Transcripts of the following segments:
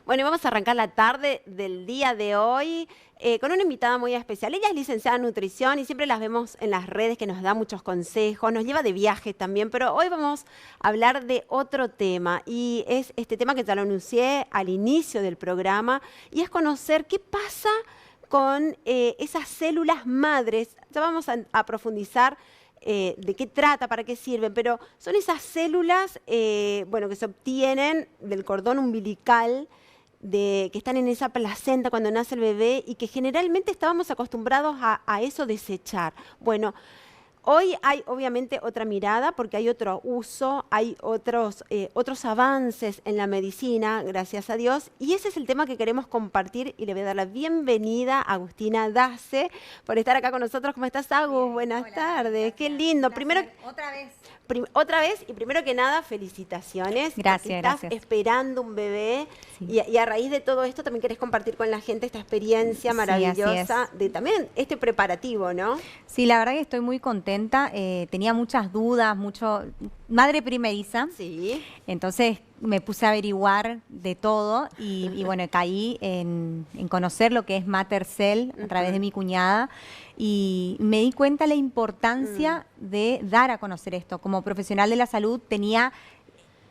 Bueno, y vamos a arrancar la tarde del día de hoy con una invitada muy especial. Ella es licenciada en nutrición y siempre las vemos en las redes que nos da muchos consejos, nos lleva de viaje también, pero hoy vamos a hablar de otro tema y es este tema que ya lo anuncié al inicio del programa y es conocer qué pasa con esas células madres. Ya vamos a profundizar de qué trata, para qué sirven, pero son esas células bueno, que se obtienen del cordón umbilical, que están en esa placenta cuando nace el bebé y que generalmente estábamos acostumbrados a eso desechar. Bueno, hoy hay obviamente otra mirada porque hay otro uso, hay otros avances en la medicina, gracias a Dios, y ese es el tema que queremos compartir y le voy a dar la bienvenida a Agustina Dace por estar acá con nosotros. ¿Cómo estás, Agus? Bien, Buenas hola Gaby, tardes, qué gracias. lindo. Un Primero, placer. Otra vez. otra vez y primero que nada, felicitaciones porque Gracias, estás gracias. esperando un bebé Sí, y a raíz de todo esto también querés compartir con la gente esta experiencia sí, así maravillosa es. de también este preparativo, ¿no? Sí, la verdad que estoy muy contenta. Tenía muchas dudas, madre primeriza, Sí. entonces me puse a averiguar de todo y bueno, caí en conocer lo que es Mater Cell a través de Ujú. mi cuñada y me di cuenta la Mm, importancia de dar a conocer esto. Como profesional de la salud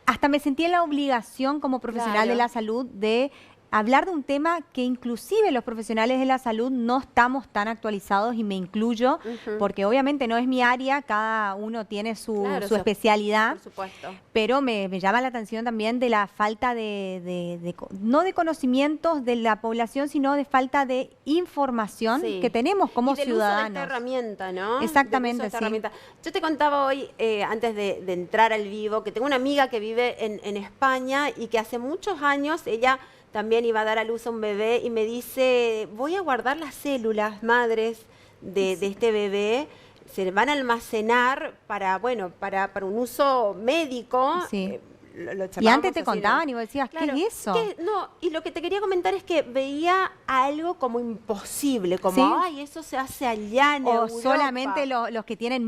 hasta me sentí en la obligación como profesional de claro. la salud de hablar de un tema que inclusive los profesionales de la salud no estamos tan actualizados y me incluyo, Ujú. porque obviamente no es mi área, cada uno tiene su, Claro, su especialidad, por supuesto. pero me llama la atención también de la falta no de conocimientos de la población, sino de falta de información que Sí. tenemos Y como del uso de esta ciudadanos. herramienta, ¿no? Del uso de Exactamente, esta sí. herramienta. Yo te contaba hoy, antes de entrar al vivo, que tengo una amiga que vive en España y que hace muchos años ella también iba a dar a luz a un bebé y me dice, voy a guardar las células madres de este bebé, se van a almacenar para, bueno, para un uso médico. Sí. Lo Y antes charlábamos te así, contaban y vos decías, ¿qué claro, es eso? que no, y lo que te quería comentar es que veía algo como imposible, como, ¿Sí? ay, eso se hace allá en O solamente Europa. los que tienen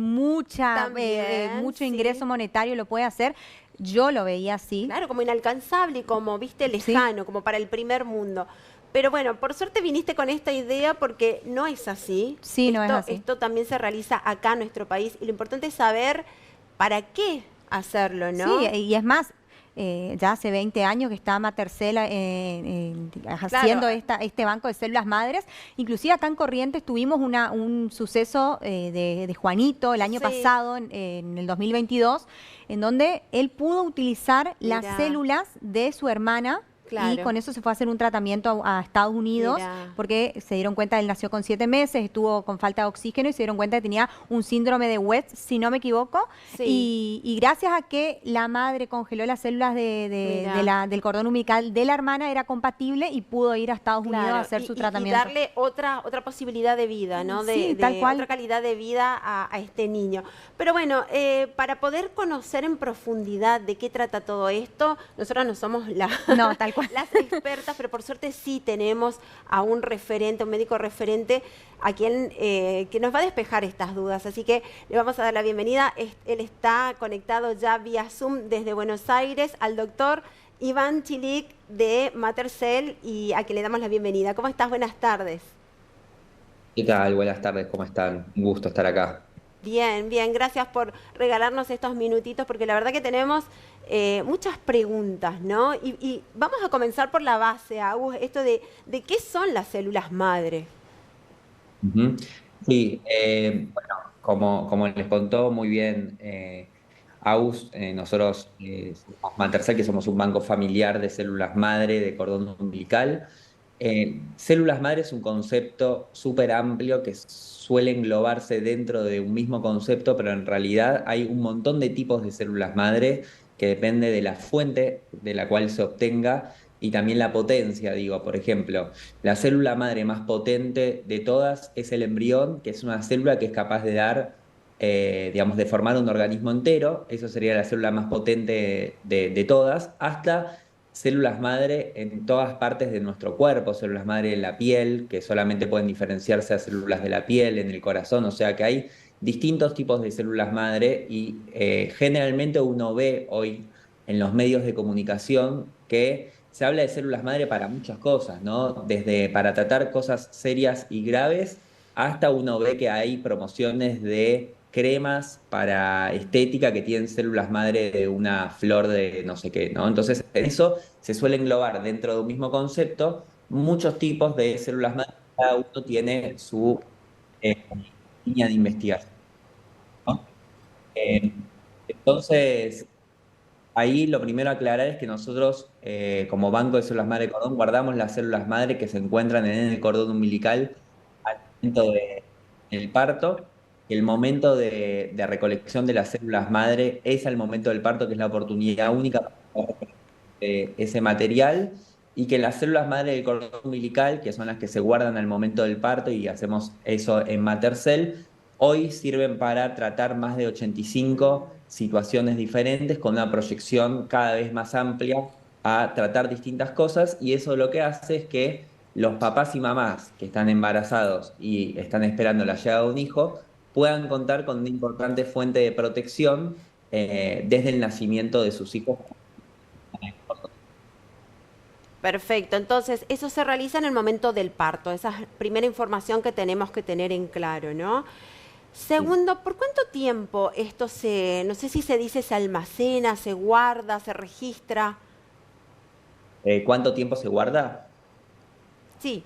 También, mucho sí. ingreso monetario lo puede hacer. Yo lo veía así, Claro, como inalcanzable y como, viste, ¿sí? lejano, como para el primer mundo. Pero bueno, por suerte viniste con esta idea porque no es así. Sí, no es así. Esto también se realiza acá en nuestro país y lo importante es saber para qué hacerlo, Sí, ¿no? y es más, ya hace 20 años que está Matercela Claro, haciendo este banco de células madres. Inclusive acá en Corrientes tuvimos un suceso de Juanito el año sí, pasado, en el 2022, en donde él pudo utilizar las mira, células de su hermana. Y claro, con eso se fue a hacer un tratamiento a Estados Unidos mira. porque se dieron cuenta, él nació con 7 meses, estuvo con falta de oxígeno y se dieron cuenta que tenía un síndrome de West, si no me equivoco. Sí, Y gracias a que la madre congeló las células mira. del cordón umbilical de la hermana, era compatible y pudo ir a Estados Unidos a Claro, hacer su y tratamiento. darle otra posibilidad de vida, ¿no? Sí, tal De otra cual. calidad de vida a este niño. Pero bueno, para poder conocer en profundidad de qué trata todo esto, nosotros no somos No, tal cual. las expertas, pero por suerte sí tenemos a un referente, un médico referente, a quien que nos va a despejar estas dudas. Así que le vamos a dar la bienvenida. Él está conectado ya vía Zoom desde Buenos Aires al doctor Iván Chilik de Matercell y a quien le damos la bienvenida. ¿Cómo estás? Buenas tardes. ¿Qué tal? Buenas tardes, ¿cómo están? Un gusto estar acá. Bien, bien, gracias por regalarnos estos minutitos porque la verdad que tenemos muchas preguntas, ¿no? Y vamos a comenzar por la base, Agus, esto de qué son las células madre. Ujú. Sí, bueno, como les contó muy bien Aus, nosotros somos Matercell, que somos un banco familiar de células madre de cordón umbilical. Células madre es un concepto súper amplio que suele englobarse dentro de un mismo concepto, pero en realidad hay un montón de tipos de células madre que depende de la fuente de la cual se obtenga y también la potencia, digo, por ejemplo. La célula madre más potente de todas es el embrión, que es una célula que es capaz de dar, digamos, de formar un organismo entero. Eso sería la célula más potente de todas, hasta células madre en todas partes de nuestro cuerpo, células madre en la piel, que solamente pueden diferenciarse a células de la piel, en el corazón, o sea que hay distintos tipos de células madre y generalmente uno ve hoy en los medios de comunicación que se habla de células madre para muchas cosas, ¿no? Desde para tratar cosas serias y graves, hasta uno ve que hay promociones de cremas para estética que tienen células madre de una flor de no sé qué, ¿no? Entonces, en eso se suele englobar dentro de un mismo concepto muchos tipos de células madre, cada uno tiene su eh, línea de investigación, ¿no? Eh, entonces, ahí lo primero a aclarar es que nosotros, como Banco de Células Madre de Cordón, guardamos las células madre que se encuentran en el cordón umbilical al momento del parto. El momento de recolección de las células madre es al momento del parto, que es la oportunidad única para poder recolectar, ese material, y que las células madre del cordón umbilical, que son las que se guardan al momento del parto, y hacemos eso en Matercell, hoy sirven para tratar más de 85 situaciones diferentes con una proyección cada vez más amplia a tratar distintas cosas, y eso lo que hace es que los papás y mamás que están embarazados y están esperando la llegada de un hijo puedan contar con una importante fuente de protección desde el nacimiento de sus hijos. Perfecto, entonces eso se realiza en el momento del parto, esa es primera información que tenemos que tener en claro, ¿no? Segundo, ¿por cuánto tiempo esto no sé si se dice, se almacena, se guarda, se registra? ¿Cuánto tiempo se guarda? Sí.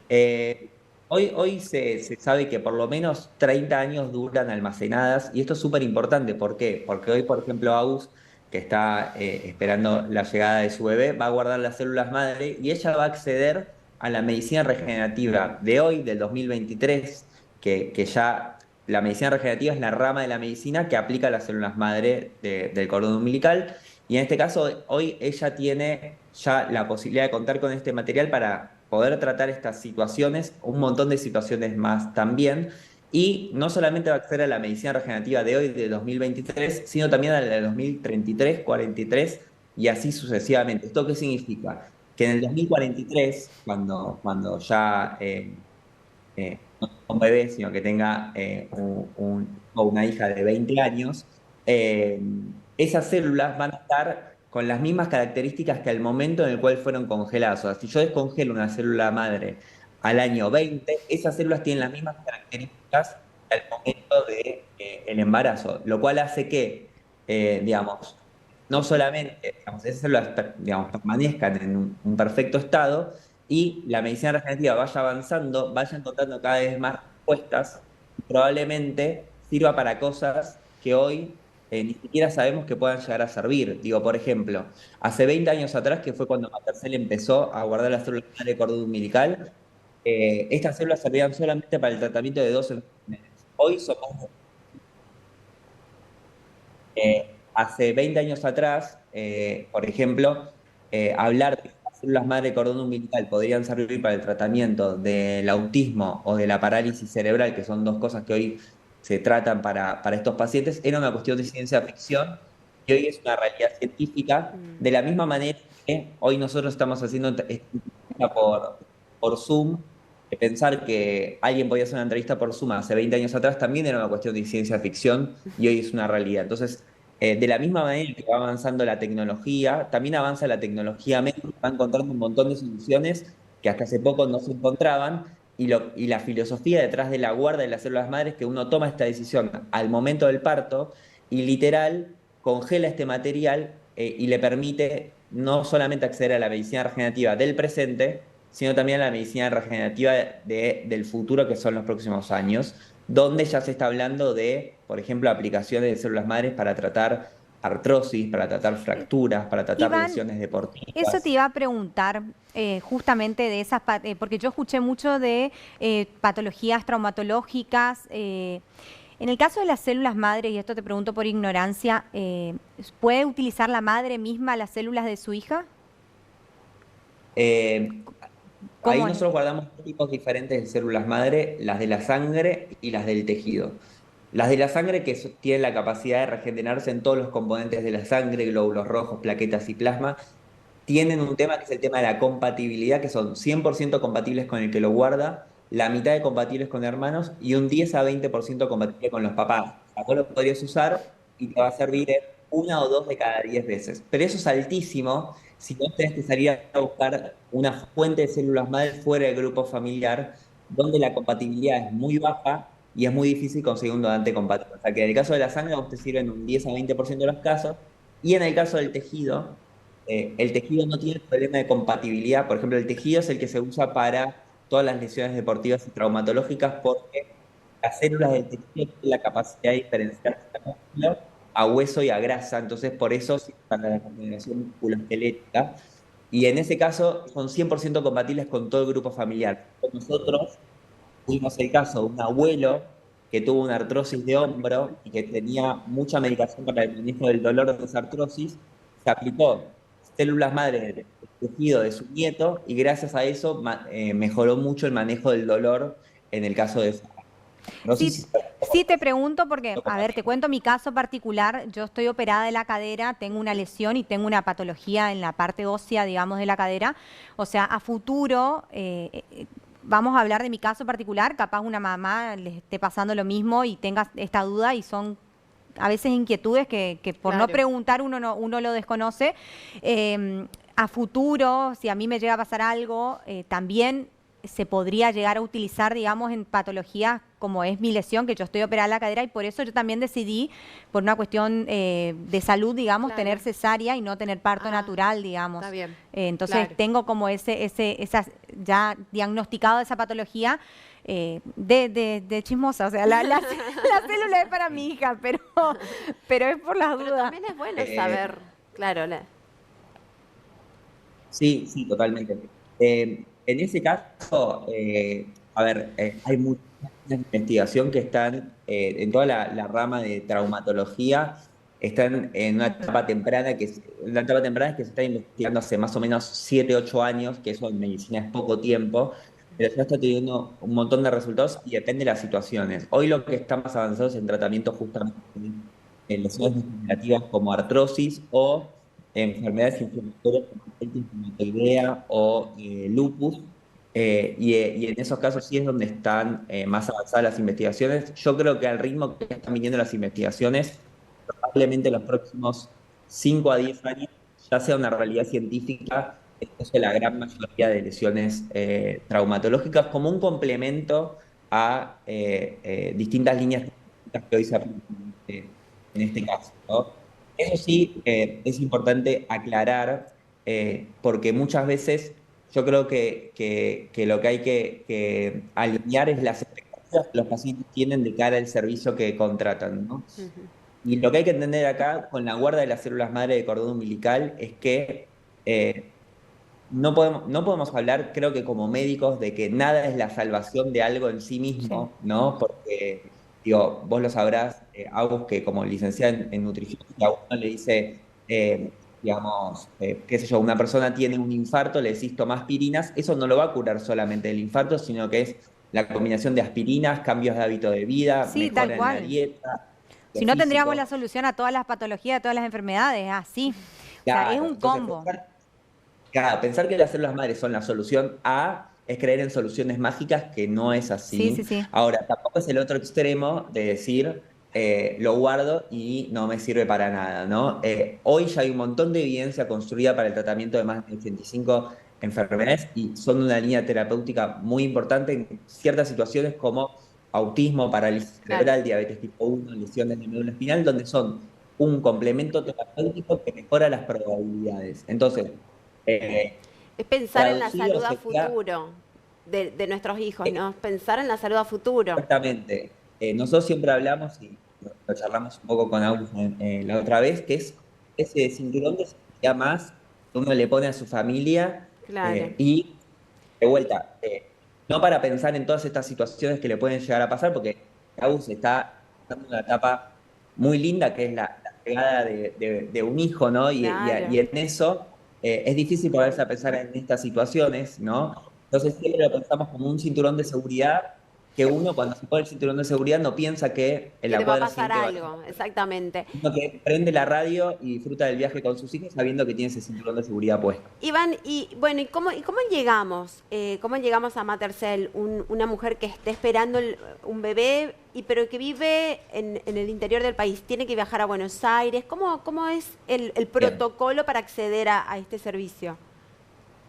Hoy se sabe que por lo menos 30 años duran almacenadas, y esto es súper importante. ¿Por qué? Porque hoy, por ejemplo, Agus, que está esperando la llegada de su bebé, va a guardar las células madre y ella va a acceder a la medicina regenerativa de hoy, del 2023, que ya la medicina regenerativa es la rama de la medicina que aplica las células madre del cordón umbilical. Y en este caso, hoy ella tiene ya la posibilidad de contar con este material para poder tratar estas situaciones, un montón de situaciones más también. Y no solamente va a acceder a la medicina regenerativa de hoy, de 2023, sino también a la de 2033, 43 y así sucesivamente. ¿Esto qué significa? Que en el 2043, cuando ya no tenga un bebé, sino que tenga o una hija de 20 años, eh, esas células van a estar con las mismas características que al momento en el cual fueron congeladas. O sea, si yo descongelo una célula madre al año 20, esas células tienen las mismas características que al momento del embarazo, lo cual hace que, digamos, no solamente, digamos, esas células, digamos, permanezcan en un perfecto estado, y la medicina regenerativa vaya avanzando, vaya encontrando cada vez más respuestas, y probablemente sirva para cosas que hoy ni siquiera sabemos que puedan llegar a servir. Digo, por ejemplo, hace 20 años atrás, que fue cuando Matercell empezó a guardar las células de cordón umbilical, estas células servían solamente para el tratamiento de dos enfermedades. Hoy somos hace 20 años atrás, por ejemplo, hablar de que las células madre de cordón umbilical podrían servir para el tratamiento del autismo o de la parálisis cerebral, que son dos cosas que hoy se tratan para estos pacientes, era una cuestión de ciencia ficción, y hoy es una realidad científica, de la misma manera que hoy nosotros estamos haciendo esta entrevista por Zoom. Pensar que alguien podía hacer una entrevista por Zoom hace 20 años atrás también era una cuestión de ciencia ficción, y hoy es una realidad. Entonces, de la misma manera que va avanzando la tecnología, también avanza la tecnología médica, va encontrando un montón de soluciones que hasta hace poco no se encontraban, y la filosofía detrás de la guarda de las células madres es que uno toma esta decisión al momento del parto y literal congela este material, y le permite no solamente acceder a la medicina regenerativa del presente, sino también a la medicina regenerativa del futuro, que son los próximos años, donde ya se está hablando de, por ejemplo, aplicaciones de células madres para tratar artrosis, para tratar fracturas, para tratar Iván, lesiones eso te deportivas. iba a preguntar justamente de esas, porque yo escuché mucho de patologías traumatológicas. En el caso de las células madre, y esto te pregunto por ignorancia, ¿puede utilizar la madre misma las células de su hija? Eh, Ahí ¿Cómo es? nosotros guardamos dos tipos diferentes de células madre, las de la sangre y las del tejido. Las de la sangre, que tienen la capacidad de regenerarse en todos los componentes de la sangre, glóbulos rojos, plaquetas y plasma, tienen un tema que es el tema de la compatibilidad, que son 100% compatibles con el que lo guarda, la mitad de compatibles con hermanos y un 10 a 20% compatible con los papás. O sea, vos lo podrías usar y te va a servir en una o dos de cada 10 veces. Pero eso es altísimo si no tenés que salir a buscar una fuente de células madre fuera del grupo familiar, donde la compatibilidad es muy baja y es muy difícil conseguir un donante compatible. O sea que en el caso de la sangre, a vos te sirven un 10 a 20% de los casos, y en el caso del tejido, el tejido no tiene problema de compatibilidad. Por ejemplo, el tejido es el que se usa para todas las lesiones deportivas y traumatológicas porque las células del tejido tienen la capacidad de diferenciarse a músculo, a hueso y a grasa. Entonces, por eso sirve para la regeneración musculoesquelética. Y en ese caso, son 100% compatibles con todo el grupo familiar. Nosotros tuvimos el caso de un abuelo que tuvo una artrosis de hombro y que tenía mucha medicación para el manejo del dolor de esa artrosis. Se aplicó células madre del tejido de su nieto y gracias a eso mejoró mucho el manejo del dolor en el caso de esa Sí, artrosis. sí te pregunto porque, a ver, te cuento mi caso particular. Yo estoy operada de la cadera, tengo una lesión y tengo una patología en la parte ósea, digamos, de la cadera. O sea, a futuro, vamos a hablar de mi caso particular, capaz una mamá le esté pasando lo mismo y tenga esta duda y son a veces inquietudes que por no Claro. preguntar uno lo desconoce. A futuro, si a mí me llega a pasar algo, también se podría llegar a utilizar, digamos, en patologías como es mi lesión, que yo estoy operada en la cadera y por eso yo también decidí, por una cuestión de salud, digamos, Claro. tener cesárea y no tener parto Ah, natural, digamos. está bien. Entonces Claro. tengo como esa, ya diagnosticado esa patología de chismosa, o sea, la célula es para mi hija, pero es por las Pero dudas. también es bueno Eh, saber, claro, Sí, sí, totalmente. En ese caso, a ver, hay muchas líneas de investigación que están en toda la rama de traumatología, están en una etapa temprana que se está investigando hace más o menos 7, 8 años, que eso en medicina es poco tiempo, pero ya está teniendo un montón de resultados y depende de las situaciones. Hoy lo que está más avanzado es en tratamiento justamente en lesiones degenerativas como artrosis o enfermedades inflamatorias como artritis reumatoidea o lupus. Y en esos casos sí es donde están más avanzadas las investigaciones. Yo creo que al ritmo que están viniendo las investigaciones, probablemente en los próximos 5 a 10 años ya sea una realidad científica de la gran mayoría de lesiones traumatológicas como un complemento a distintas líneas que hoy se aplican en este caso, ¿no? Eso sí, es importante aclarar, porque muchas veces yo creo que lo que hay que alinear es las expectativas que los pacientes tienen de cara al servicio que contratan, ¿no? Y lo que hay que entender acá con la guarda de las células madre de cordón umbilical es que no podemos hablar, creo que como médicos, de que nada es la salvación de algo en sí Sí. mismo, ¿no? Porque, digo, vos lo sabrás, Agus, que como licenciada en nutrición, si a uno le dice, digamos, qué sé yo, una persona tiene un infarto, le decís toma aspirinas, eso no lo va a curar solamente el infarto, sino que es la combinación de aspirinas, cambios de hábito de vida, Sí, tal mejora en la cual. dieta, lo Si no tendríamos la físico. solución a todas las patologías, a todas las enfermedades, así. O sea, es Claro, un entonces combo. claro, pensar que las células madres son la solución A es creer en soluciones mágicas, que no es Sí, así. sí, sí. Ahora, tampoco es el otro extremo de decir lo guardo y no me sirve para nada, ¿no? Hoy ya hay un montón de evidencia construida para el tratamiento de más de 85 enfermedades y son una línea terapéutica muy importante en ciertas situaciones como autismo, parálisis claro. cerebral, diabetes tipo 1, lesiones de médula espinal, donde son un complemento terapéutico que mejora las probabilidades. Entonces, eh, Es pensar en la traducido salud a sería futuro de nuestros hijos, ¿no? Pensar en la salud a futuro. exactamente. Nosotros siempre hablamos y lo charlamos un poco con August la otra vez, que es ese cinturón de seguridad más que uno le pone a su familia Claro. y de vuelta, no para pensar en todas estas situaciones que le pueden llegar a pasar, porque August está pasando una etapa muy linda que es la llegada de un hijo, ¿no? Y Claro. en eso es difícil poderse a pensar en estas situaciones, ¿no? Entonces siempre lo pensamos como un cinturón de seguridad que uno cuando se pone el cinturón de seguridad no piensa que en Que la te va a cuadra pasar siguiente va a algo, exactamente. sino que prende la radio y disfruta del viaje con sus hijos sabiendo que tiene ese cinturón de seguridad puesto. Iván, y bueno, ¿y cómo llegamos? ¿Cómo llegamos a Matercell? Una mujer que esté esperando un bebé, pero que vive en el interior del país, tiene que viajar a Buenos Aires. ¿Cómo es el Bien. protocolo para acceder a este servicio?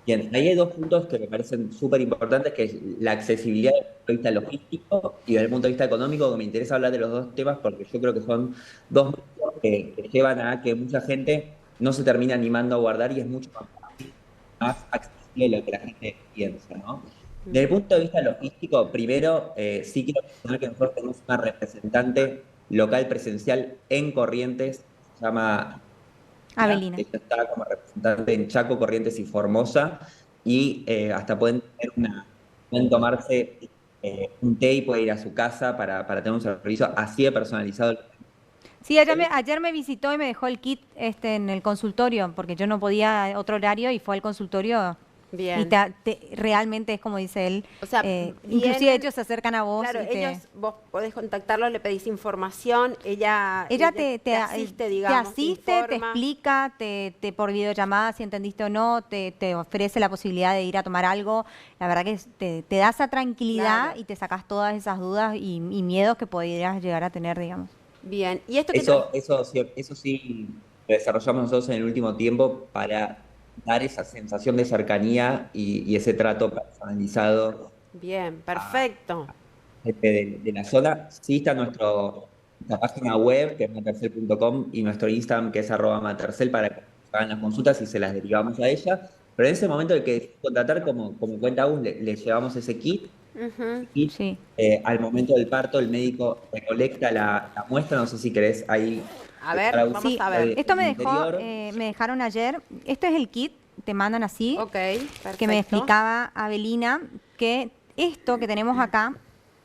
Bien, ahí hay dos puntos que me parecen súper importantes, que es la accesibilidad desde el punto de vista logístico y desde el punto de vista económico, que me interesa hablar de los dos temas porque yo creo que son dos puntos que llevan a que mucha gente no se termina animando a guardar y es mucho más accesible de lo que la gente piensa, ¿no? Desde el punto de vista logístico, primero, sí quiero mencionar que nosotros tenemos una representante local presencial en Corrientes, se llama Avelina. ella está como representante en Chaco, Corrientes y Formosa, y hasta pueden tomarse un té y puede ir a su casa para tener un servicio así de personalizado. Sí, ayer me visitó y me dejó el kit en el consultorio, porque yo no podía otro horario y fue al consultorio y Bien. realmente es como dice él, O sea, inclusive vienen, ellos se acercan a vos claro, y vos podés contactarlos, le pedís información, ella te asiste, te digamos, asiste, te informa. explica, te por videollamada si entendiste o no, te ofrece la posibilidad de ir a tomar algo. La verdad que te da esa tranquilidad Claro. y te sacas todas esas dudas y miedos que podrías llegar a tener, digamos. Bien. ¿Y esto que Eso sí lo desarrollamos nosotros en el último tiempo para dar esa sensación de cercanía y ese trato personalizado Bien, a perfecto. gente de la zona. Sí está nuestra página web, que es matercel.com, y nuestro Instagram, que es @matercel, para que hagan las consultas y se las derivamos a ella. Pero en ese momento el que decide contratar, como cuenta Agus, le llevamos ese kit. Ujú. Y Sí. al momento del parto, el médico recolecta la muestra. No sé si querés ahí A estar ver, Agus, vamos Sí, a ver. esto el interior. me dejaron ayer. Este es el kit, te mandan así, Ok, que me perfecto. explicaba Avelina, que esto que tenemos acá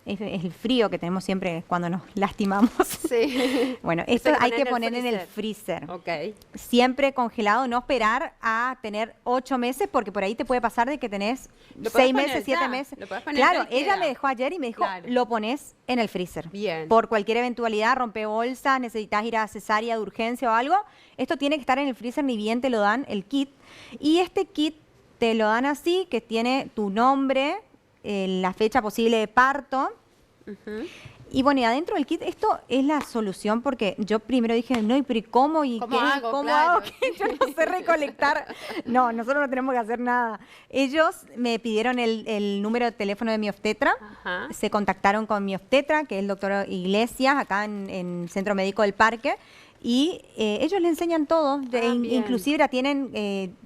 es el frío que tenemos siempre cuando nos lastimamos. Sí. Bueno, Eso esto hay que en el poner en el freezer. Ok. Siempre congelado, no esperar a tener 8 meses, porque por ahí te puede pasar de que tenés Lo podés 6 meses, poner 7 ya, meses. lo podés poner Claro, ya y ella queda. me dejó ayer y me dijo, Claro. lo pones en el freezer. Bien. Por cualquier eventualidad, rompe bolsas, necesitas ir a cesárea de urgencia o algo, esto tiene que estar en el freezer, ni bien te lo dan el kit. Y este kit te lo dan así, que tiene tu nombre, la fecha posible de parto. Ujú. Y bueno, y adentro del kit, esto es la solución porque yo primero dije, no, pero ¿y cómo? ¿Y ¿Cómo qué? hago? ¿Cómo Claro, hago? Que yo no sé recolectar. No, nosotros no tenemos que hacer nada. Ellos me pidieron el número de teléfono de mi obstetra, Ajá. se contactaron con mi obstetra, que es el doctor Iglesias, acá en Centro Médico del Parque, y ellos le enseñan todo, Bien. inclusive ya tienen,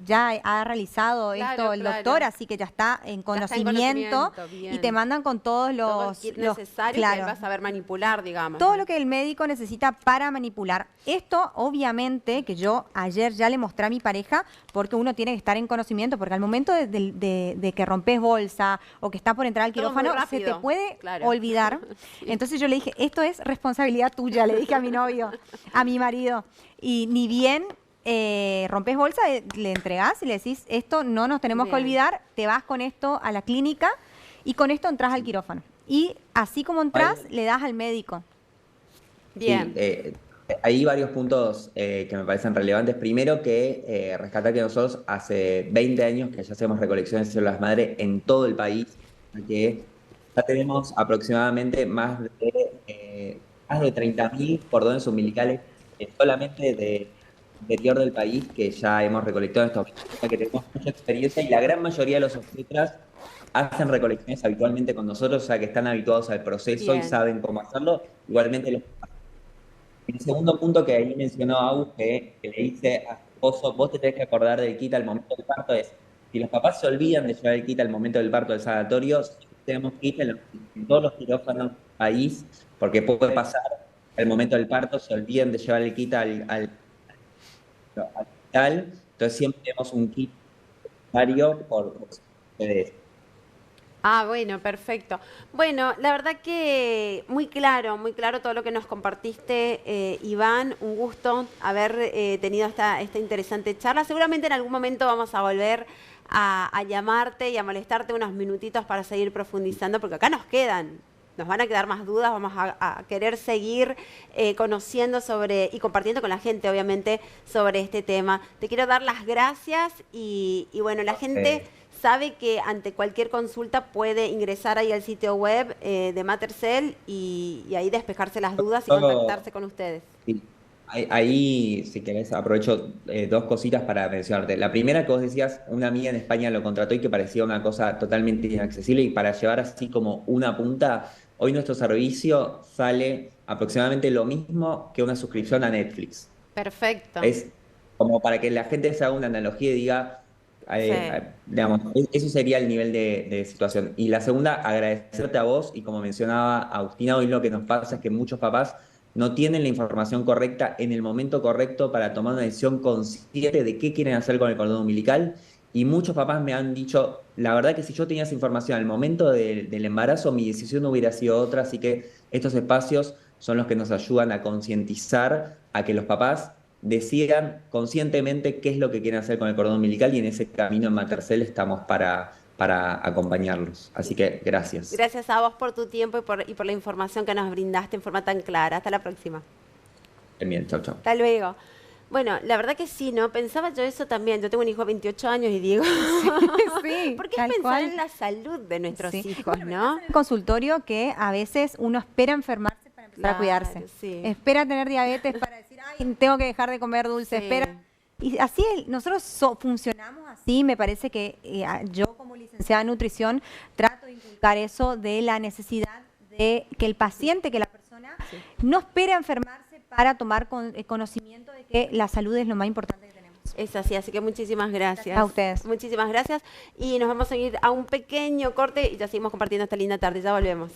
ya ha realizado Claro, esto el claro. doctor, así que ya está en Ya está en conocimiento, bien. y te mandan con todos Todo el los... kit los- necesario que claro, él va a saber manipular, digamos. todo ¿no? lo que el médico necesita para manipular. Esto, obviamente, que yo ayer ya le mostré a mi pareja, porque uno tiene que estar en conocimiento, porque al momento de que rompes bolsa o que está por entrar al Todo muy quirófano, se te rápido, puede claro. olvidar. Sí. Entonces yo le dije, esto es responsabilidad tuya, le dije a mi novio, a mi marido. Y ni bien rompes bolsa, le entregás y le decís, esto no nos tenemos que Bien. olvidar, te vas con esto a la clínica y con esto entras al quirófano. Y así como entras, le das al médico. Bien. Sí, hay varios puntos que me parecen relevantes. Primero, que rescatar que nosotros hace 20 años que ya hacemos recolecciones de células madre en todo el país, que ya tenemos aproximadamente más de 30.000 cordones umbilicales solamente del interior del país que ya hemos recolectado en estos 20 años, o sea que tenemos mucha experiencia y la gran mayoría de los obstetras hacen recolecciones habitualmente con nosotros, ya que están habituados al proceso y Bien. saben cómo hacerlo. Igualmente los el segundo punto que ahí mencionó Agus, que le dice a su esposo, vos te tenés que acordar del kit al momento del parto, es, si los papás se olvidan de llevar el kit al momento del parto del sanatorio, sí tenemos kit en todos los quirófanos del país, porque puede pasar al momento del parto, se olviden de llevar el kit al hospital, entonces siempre tenemos un kit necesario por si sucede eso. Ah, bueno, perfecto. Bueno, la verdad que muy claro todo lo que nos compartiste, Iván. Un gusto haber tenido esta interesante charla. Seguramente en algún momento vamos a volver a llamarte y a molestarte unos minutitos para seguir profundizando, porque acá nos quedan nos van a quedar más dudas, vamos a querer seguir conociendo sobre y compartiendo con la gente, obviamente, sobre este tema. Te quiero dar las gracias y bueno, la gente sabe que ante cualquier consulta puede ingresar ahí al sitio web de Matercell y ahí despejarse las dudas y contactarse con ustedes. Sí. Ahí, si querés, aprovecho dos cositas para mencionarte. La primera que vos decías, una amiga en España lo contrató y que parecía una cosa totalmente inaccesible, y para llevar así como una punta, hoy nuestro servicio sale aproximadamente lo mismo que una suscripción a Netflix. Perfecto. Es como para que la gente se haga una analogía y diga, Sí. digamos, eso sería el nivel de situación. Y la segunda, agradecerte a vos, y como mencionaba Agustina, hoy lo que nos pasa es que muchos papás no tienen la información correcta en el momento correcto para tomar una decisión consciente de qué quieren hacer con el cordón umbilical. Y muchos papás me han dicho, la verdad que si yo tenía esa información al momento del embarazo, mi decisión hubiera sido otra. Así que estos espacios son los que nos ayudan a concientizar a que los papás decidan conscientemente qué es lo que quieren hacer con el cordón umbilical, y en ese camino en Matercell estamos para acompañarlos. Así que gracias. Gracias a vos por tu tiempo y por la información que nos brindaste en forma tan clara. Hasta la próxima. Bien, chau, chau. Hasta luego. Bueno, la verdad que sí, ¿no? Pensaba yo eso también. Yo tengo un hijo de 28 años y digo, Sí, ¿por qué tal pensar cual. en la salud de nuestros Sí. hijos, Bueno, me no? pasa en el consultorio que a veces uno espera enfermarse para empezar a Claro, cuidarse. sí. Espera tener diabetes para decir, ay, tengo que dejar de comer dulce. Sí. Espera. Y así nosotros funcionamos así. Me parece que yo como licenciada en nutrición trato de inculcar eso de la necesidad de que el paciente, que la persona no espere a enfermarse para tomar conocimiento de que la salud es lo más importante que tenemos. Es así que muchísimas gracias. Gracias a ustedes. Muchísimas gracias. Y nos vamos a ir a un pequeño corte y ya seguimos compartiendo esta linda tarde. Ya volvemos.